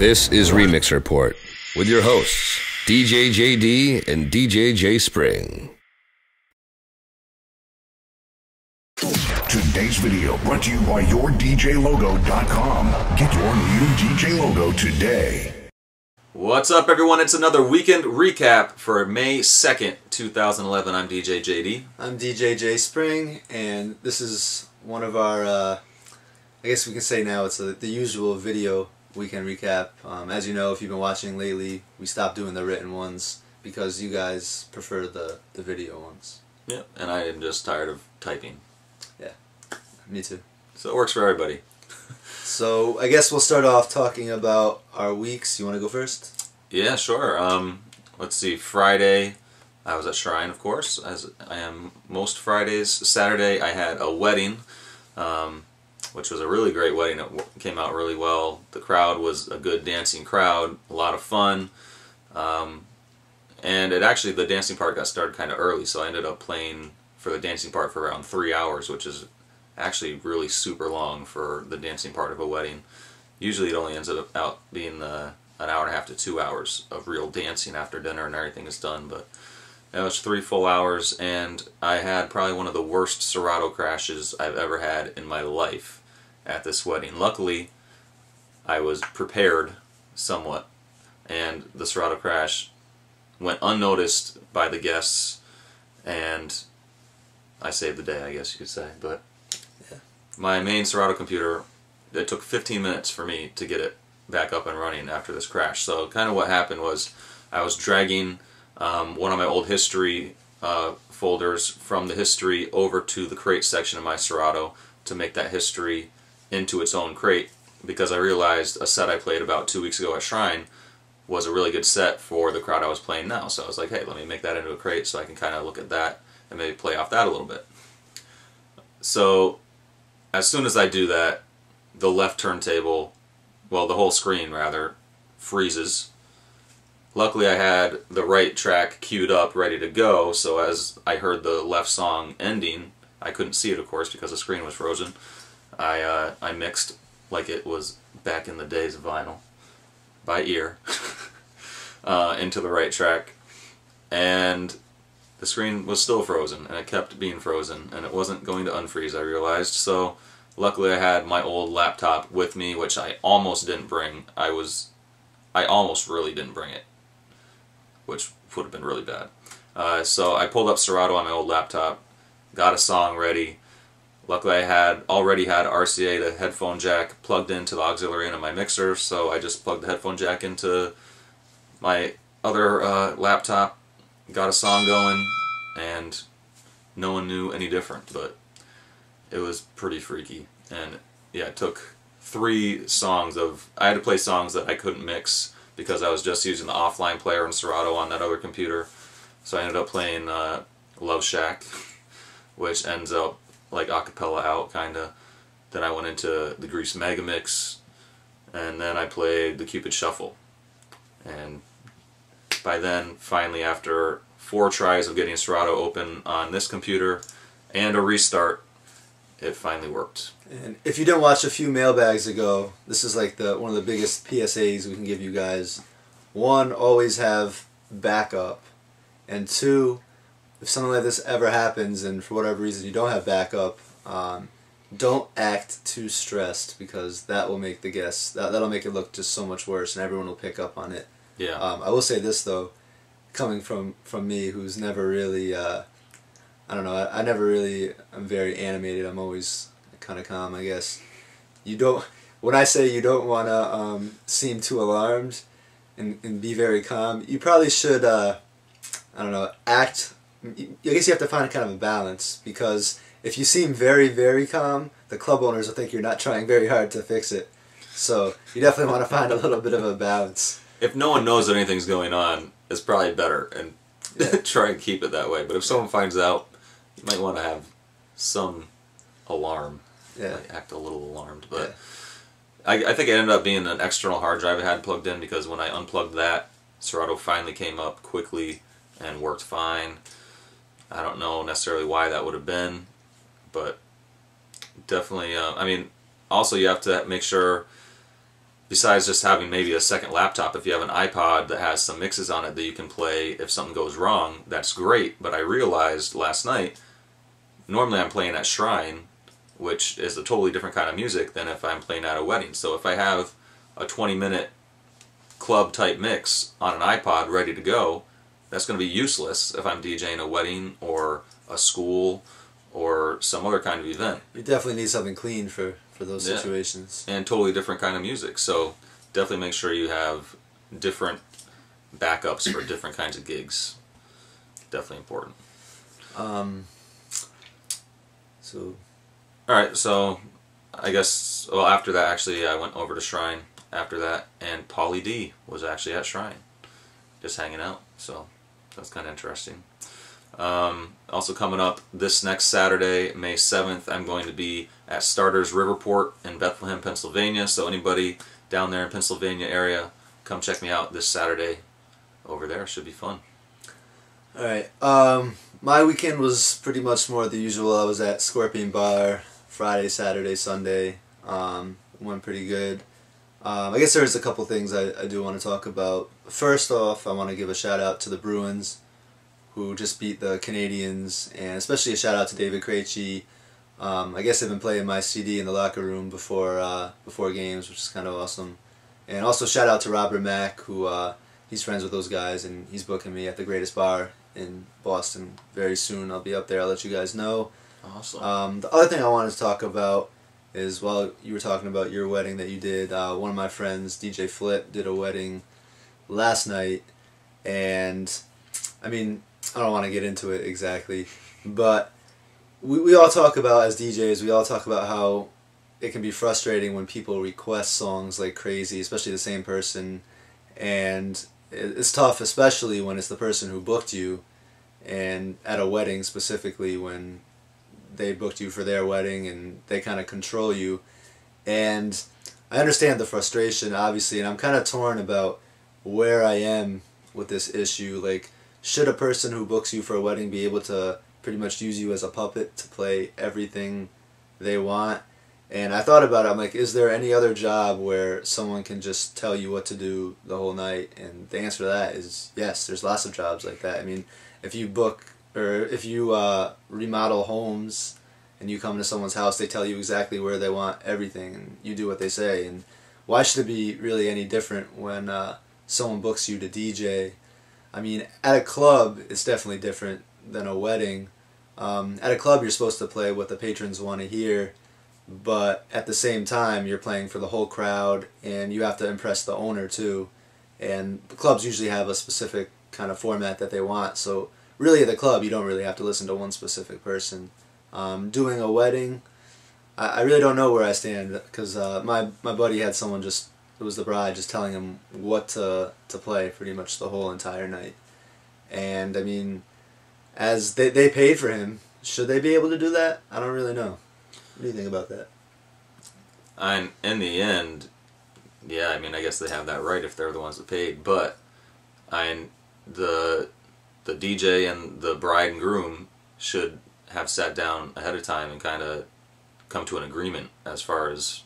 This is Remix Report with your hosts, DJ JD and DJ J Spring. Today's video brought to you by YourDJLogo.com. Get your new DJ logo today. What's up, everyone? It's another weekend recap for May 2nd, 2011. I'm DJ JD. I'm DJ J Spring, and this is one of our, I guess we can say now it's the usual video weekend recap. As you know, if you've been watching lately, we stopped doing the written ones because you guys prefer the video ones. Yeah, and I am just tired of typing. Yeah, me too. So it works for everybody. So I guess we'll start off talking about our weeks. You want to go first? Yeah, sure. Let's see. Friday, I was at Shrine, of course, as I am most Fridays. Saturday, I had a wedding, which was a really great wedding. It came out really well. The crowd was a good dancing crowd, a lot of fun. And the dancing part got started kind of early, so I ended up playing for the dancing part for around 3 hours, which is actually really super long for the dancing part of a wedding. Usually it only ends up out being an hour and a half to 2 hours of real dancing after dinner and everything is done, but it was 3 full hours, and I had probably one of the worst Serato crashes I've ever had in my life at this wedding. Luckily, I was prepared somewhat, and the Serato crash went unnoticed by the guests, and I saved the day, I guess you could say. But yeah. My main Serato computer, it took 15 minutes for me to get it back up and running after this crash. So kind of what happened was I was dragging one of my old history folders from the history over to the crate section of my Serato to make that history into its own crate, because I realized a set I played about 2 weeks ago at Shrine was a really good set for the crowd I was playing now. So I was like, hey, let me make that into a crate so I can kind of look at that and maybe play off that a little bit. So as soon as I do that, the left turntable, well, the whole screen rather, freezes. Luckily I had the right track queued up ready to go, so as I heard the left song ending, I couldn't see it, of course, because the screen was frozen. I mixed like it was back in the days of vinyl, by ear, into the right track, and the screen was still frozen, and it kept being frozen, and it wasn't going to unfreeze, I realized. So luckily I had my old laptop with me, which I almost didn't bring. I almost really didn't bring it, which would have been really bad. So I pulled up Serato on my old laptop, got a song ready. Luckily I already had RCA, the headphone jack, plugged into the auxiliary in my mixer, so I just plugged the headphone jack into my other laptop, got a song going, and no one knew any different, but it was pretty freaky. And yeah, it took 3 songs I had to play songs that I couldn't mix because I was just using the offline player in Serato on that other computer. So I ended up playing Love Shack, which ends up like acapella out, kinda. Then I went into the Grease Mega Mix, and then I played the Cupid Shuffle. And by then, finally, after 4 tries of getting Serato open on this computer and a restart, it finally worked. And if you didn't watch a few mailbags ago, this is like one of the biggest PSAs we can give you guys. 1, always have backup, and 2, if something like this ever happens and for whatever reason you don't have backup, don't act too stressed, because that will make the guests, that'll make it look just so much worse, and everyone will pick up on it. Yeah. I will say this though, coming from me, who's never really, I don't know, I never really am very animated. I'm always kind of calm, I guess. When I say you don't want to seem too alarmed and be very calm, you probably should, I don't know, act. I guess you have to find kind of a balance, because if you seem very, very calm, the club owners will think you're not trying very hard to fix it. So you definitely want to find a little bit of a balance. If no one knows that anything's going on, it's probably better, and try and keep it that way. But if someone finds out, you might want to have some alarm. Yeah. Like act a little alarmed. But yeah. I think it ended up being an external hard drive I had plugged in, because when I unplugged that, Serato finally came up quickly and worked fine. I don't know necessarily why that would have been, but definitely, I mean, also you have to make sure besides just having maybe a second laptop, if you have an iPod that has some mixes on it that you can play if something goes wrong, that's great. But I realized last night, normally I'm playing at Shrine, which is a totally different kind of music than if I'm playing at a wedding. So if I have a 20-minute club type mix on an iPod ready to go, that's going to be useless if I'm DJing a wedding or a school or some other kind of event. You definitely need something clean for those situations. And totally different kind of music. So definitely make sure you have different backups for different kinds of gigs. Definitely important. Alright, so I guess, well, after that, actually, I went over to Shrine after that, and aPauly D was actually at Shrine, just hanging out, so that's kind of interesting. Also coming up this next Saturday, May 7th, I'm going to be at Starters Riverport in Bethlehem, Pennsylvania, so anybody down there in Pennsylvania area, come check me out this Saturday over there. Should be fun. Alright, my weekend was pretty much more the usual. I was at Scorpion Bar Friday, Saturday, Sunday. Went pretty good. I guess there's a couple things I do want to talk about. First off, I want to give a shout out to the Bruins, who just beat the Canadians, and especially a shout out to David Krejci. I guess they've been playing my CD in the locker room before games, which is kind of awesome. And also shout out to Robert Mack, who he's friends with those guys, and he's booking me at the Greatest Bar in Boston very soon. I'll be up there. I'll let you guys know. Awesome. The other thing I wanted to talk about is, while you were talking about your wedding that you did, one of my friends, DJ Flip, did a wedding last night, and I mean, I don't want to get into it exactly, but we all talk about, as DJs, we all talk about how it can be frustrating when people request songs like crazy, especially the same person, and it's tough, especially when it's the person who booked you, and at a wedding specifically, when they booked you for their wedding and they kind of control you. And I understand the frustration, obviously, and I'm kind of torn about where I am with this issue. Like, should a person who books you for a wedding be able to pretty much use you as a puppet to play everything they want? And I thought about it. I'm like, is there any other job where someone can just tell you what to do the whole night? And the answer to that is yes, there's lots of jobs like that. I mean, if you book, or if you remodel homes and you come to someone's house, they tell you exactly where they want everything, and you do what they say. And why should it be really any different when someone books you to DJ? I mean, at a club, it's definitely different than a wedding. At a club, you're supposed to play what the patrons want to hear, but at the same time, you're playing for the whole crowd, and you have to impress the owner too. And the clubs usually have a specific kind of format that they want, so really at the club, you don't really have to listen to one specific person. Doing a wedding, I really don't know where I stand, because my buddy had someone just, it was the bride, just telling him what to play pretty much the whole entire night. And I mean, as they paid for him, should they be able to do that? I don't really know. What do you think about that? In the end, yeah, I mean, I guess they have that right if they're the ones that paid, but the DJ and the bride and groom should have sat down ahead of time and kind of come to an agreement as far as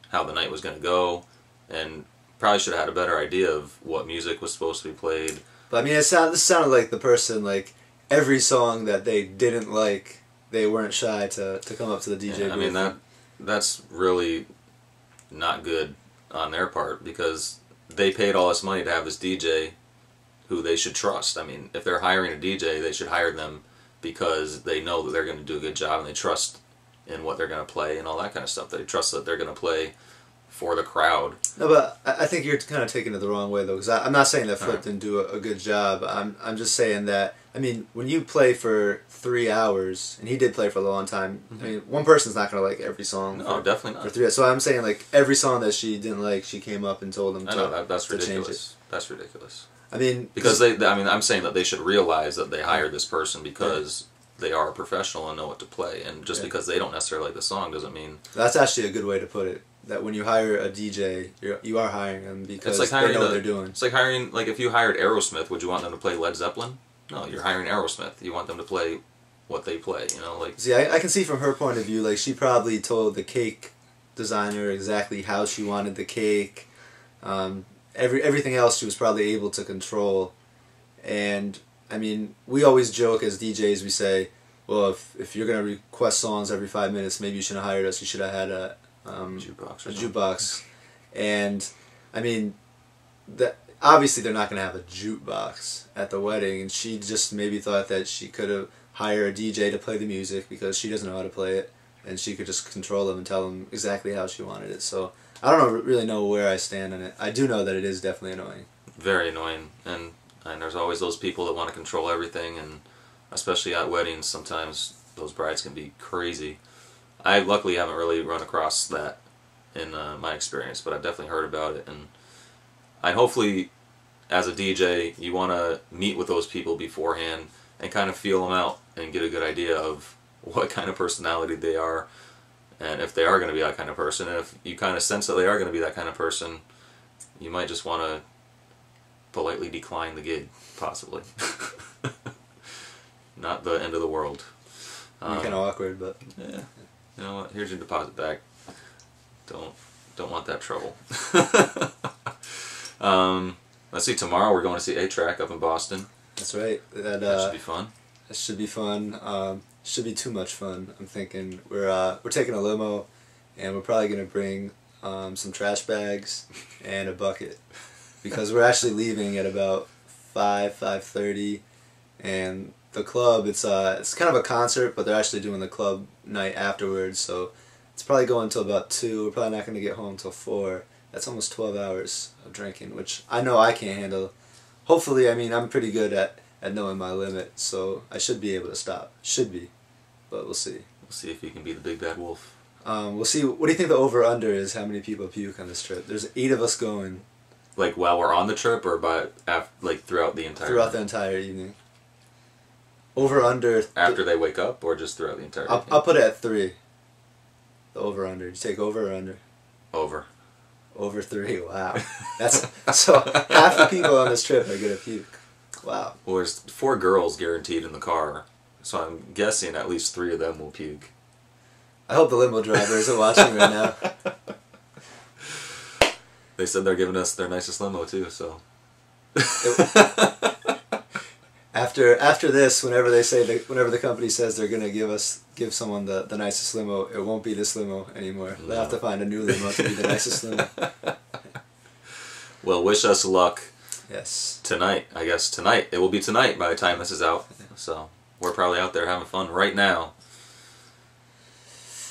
how the night was going to go, and probably should have had a better idea of what music was supposed to be played. But I mean, this sounded like the person, like, every song that they didn't like, they weren't shy to come up to the DJ booth. I mean, that's really not good on their part, because they paid all this money to have this DJ who they should trust. I mean, if they're hiring a DJ, they should hire them because they know that they're going to do a good job, and they trust in what they're going to play and all that kind of stuff. They trust that they're going to play for the crowd. No, but I think you're kind of taking it the wrong way, though, because I'm not saying that Flip didn't do a good job. I'm just saying that, I mean, when you play for 3 hours, and he did play for a long time, I mean, one person's not going to like every song. No, definitely not. For 3 hours. So I'm saying, like, every song that she didn't like, she came up and told them that's to ridiculous. change it. That's ridiculous. I mean, because I'm saying that they should realize that they hired this person because they are a professional and know what to play, and just because they don't necessarily like the song doesn't mean... That's actually a good way to put it. That when you hire a DJ, you are hiring them because it's like they know what they're doing. It's like hiring, like, if you hired Aerosmith, would you want them to play Led Zeppelin? No, you're hiring Aerosmith. You want them to play what they play, you know, like... See, I can see from her point of view, like, she probably told the cake designer exactly how she wanted the cake, Everything else she was probably able to control. And I mean, we always joke as DJs. We say, well, if you're gonna request songs every 5 minutes, maybe you shouldn't have hired us. You should have had a jukebox. And I mean, obviously they're not gonna have a jukebox at the wedding. And she just maybe thought that she could have hired a DJ to play the music because she doesn't know how to play it, and she could just control them and tell them exactly how she wanted it. So I don't really know where I stand on it. I do know that it is definitely annoying. Very annoying, and there's always those people that want to control everything, and especially at weddings, sometimes those brides can be crazy. I luckily haven't really run across that in my experience, but I've definitely heard about it, and hopefully, as a DJ, you want to meet with those people beforehand and kind of feel them out and get a good idea of what kind of personality they are, and if they are going to be that kind of person. And if you kind of sense that they are going to be that kind of person, you might just want to politely decline the gig, possibly. Not the end of the world. Kind of awkward, but yeah. You know what? Here's your deposit back. Don't want that trouble. Let's see. Tomorrow we're going to see A-Track up in Boston. That's right. That should be fun. That should be fun. Should be too much fun. I'm thinking we're taking a limo, and we're probably gonna bring some trash bags and a bucket, because we're actually leaving at about 5:30, and the club, it's kind of a concert, but they're actually doing the club night afterwards, so it's probably going until about 2. We're probably not gonna get home until 4. That's almost 12 hours of drinking, which I know I can't handle. Hopefully, I mean, I'm pretty good at knowing my limit, so I should be able to stop. Should be, but we'll see. We'll see if you can be the big bad wolf. We'll see. What do you think the over-under is? How many people puke on this trip? There's 8 of us going. Like while we're on the trip, or like throughout the entire? Throughout the entire evening. Over-under. After they wake up, or just throughout the entire evening? I'll put it at 3. The over-under. You take over or under? Over. Over 3. Wow. That's so half the people on this trip are gonna puke. Wow. Well, there's 4 girls guaranteed in the car, so I'm guessing at least 3 of them will puke. I hope the limo driver isn't watching right now. They said they're giving us their nicest limo too, so. After this, whenever the company says they're gonna give someone the nicest limo, it won't be this limo anymore. No. They'll have to find a new limo to be the nicest limo. Well, wish us luck. Yes. Tonight, I guess tonight. It will be tonight by the time this is out. So we're probably out there having fun right now.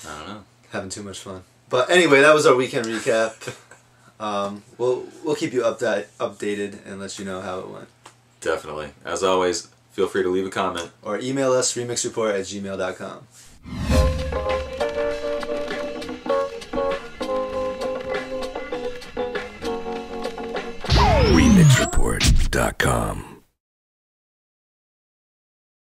I don't know. Having too much fun. But anyway, that was our weekend recap. We'll keep you updated and let you know how it went. Definitely. As always, feel free to leave a comment. Or email us, remixreport@gmail.com. remixreport.com